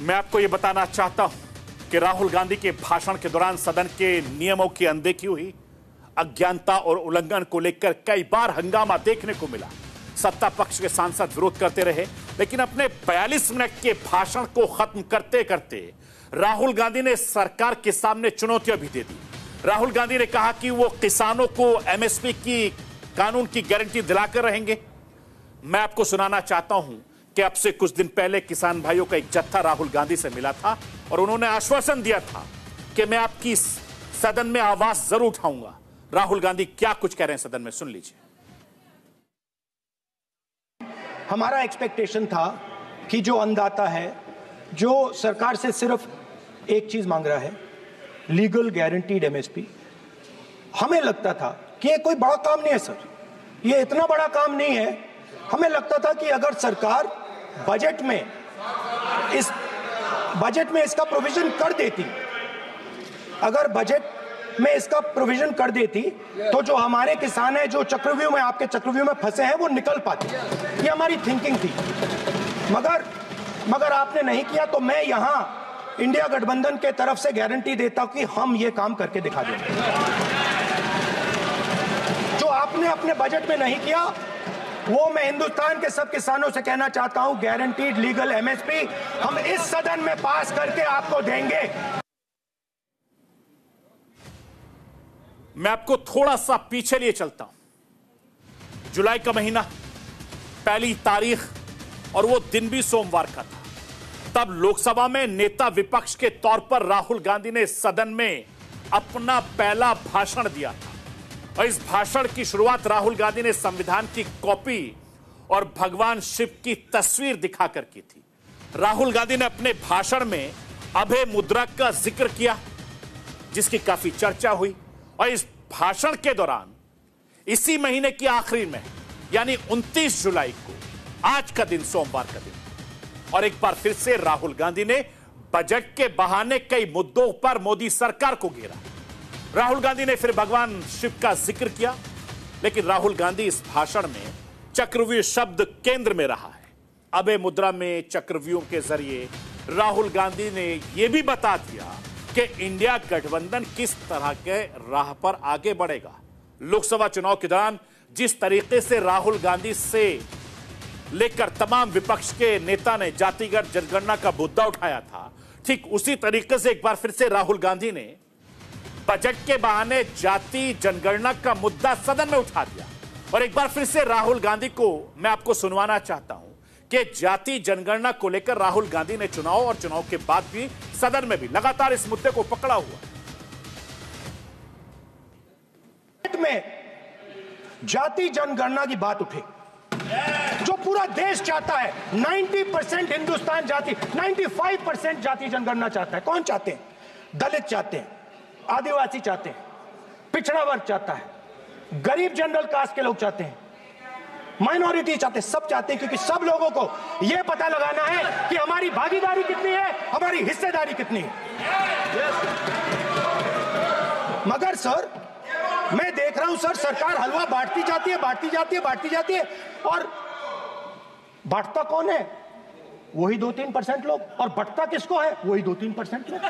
मैं आपको यह बताना चाहता हूं कि राहुल गांधी के भाषण के दौरान सदन के नियमों की अनदेखी हुई। अज्ञानता और उल्लंघन को लेकर कई बार हंगामा देखने को मिला। सत्ता पक्ष के सांसद विरोध करते रहे, लेकिन अपने 42 मिनट के भाषण को खत्म करते करते राहुल गांधी ने सरकार के सामने चुनौतियां भी दे दी। राहुल गांधी ने कहा कि वो किसानों को एमएसपी की कानून की गारंटी दिलाकर रहेंगे। मैं आपको सुनाना चाहता हूं कि अब से कुछ दिन पहले किसान भाइयों का एक जत्था राहुल गांधी से मिला था और उन्होंने आश्वासन दिया था कि मैं आपकी सदन में आवाज जरूर उठाऊंगा। राहुल गांधी क्या कुछ कह रहे हैं सदन में, सुन लीजिए। हमारा एक्सपेक्टेशन था कि जो अन्नदाता है, जो सरकार से सिर्फ एक चीज मांग रहा है, लीगल गारंटीड एमएसपी। हमें लगता था कि ये कोई बड़ा काम नहीं है सर, ये इतना बड़ा काम नहीं है। हमें लगता था कि अगर सरकार बजट में इसका प्रोविजन कर देती, अगर बजट में इसका प्रोविजन कर देती तो जो हमारे किसान हैं जो चक्रव्यूह में, आपके चक्रव्यूह में फंसे हैं, वो निकल पाते। ये हमारी थिंकिंग थी, मगर आपने नहीं किया। तो मैं यहां इंडिया गठबंधन के तरफ से गारंटी देता हूं कि हम ये काम करके दिखा देंगे। जो आपने अपने बजट में नहीं किया वो मैं हिंदुस्तान के सब किसानों से कहना चाहता हूं, गारंटीड लीगल एमएसपी हम इस सदन में पास करके आपको देंगे। मैं आपको थोड़ा सा पीछे लिए चलता हूं। जुलाई का महीना, पहली तारीख, और वो दिन भी सोमवार का था। तब लोकसभा में नेता विपक्ष के तौर पर राहुल गांधी ने सदन में अपना पहला भाषण दिया था और इस भाषण की शुरुआत राहुल गांधी ने संविधान की कॉपी और भगवान शिव की तस्वीर दिखाकर की थी। राहुल गांधी ने अपने भाषण में अभय मुद्रा का जिक्र किया, जिसकी काफी चर्चा हुई। और इस भाषण के दौरान इसी महीने की आखिरी में, यानी 29 जुलाई को, आज का दिन, सोमवार का दिन, और एक बार फिर से राहुल गांधी ने बजट के बहाने कई मुद्दों पर मोदी सरकार को घेरा। राहुल गांधी ने फिर भगवान शिव का जिक्र किया, लेकिन राहुल गांधी इस भाषण में चक्रव्यूह शब्द केंद्र में रहा है। अभय मुद्रा में चक्रव्यूह के जरिए राहुल गांधी ने यह भी बता दिया कि इंडिया गठबंधन किस तरह के राह पर आगे बढ़ेगा। लोकसभा चुनाव के दौरान जिस तरीके से राहुल गांधी से लेकर तमाम विपक्ष के नेता ने जातिगत जनगणना का मुद्दा उठाया था, ठीक उसी तरीके से एक बार फिर से राहुल गांधी ने बजट के बहाने जाति जनगणना का मुद्दा सदन में उठा दिया। और एक बार फिर से राहुल गांधी को मैं आपको सुनवाना चाहता हूं कि जाति जनगणना को लेकर राहुल गांधी ने चुनाव और चुनाव के बाद भी सदन में भी लगातार इस मुद्दे को पकड़ा हुआ में जाति जनगणना की बात उठे, जो पूरा देश चाहता है। 90% हिंदुस्तान जाति, 95% जाति जनगणना चाहता है। कौन चाहते हैं? दलित चाहते हैं, आदिवासी चाहते हैं, पिछड़ा वर्ग चाहता है, गरीब जनरल कास्ट के लोग चाहते हैं, माइनॉरिटी चाहते हैं, सब चाहते हैं, क्योंकि सब लोगों को यह पता लगाना है कि हमारी भागीदारी कितनी है, हमारी हिस्सेदारी कितनी है। मगर सर, मैं देख रहा हूं सर, सरकार हलवा बांटती जाती है, और बांटता कौन है? वही 2-3% लोग, और बंटता किसको है? वही 2-3% लोग।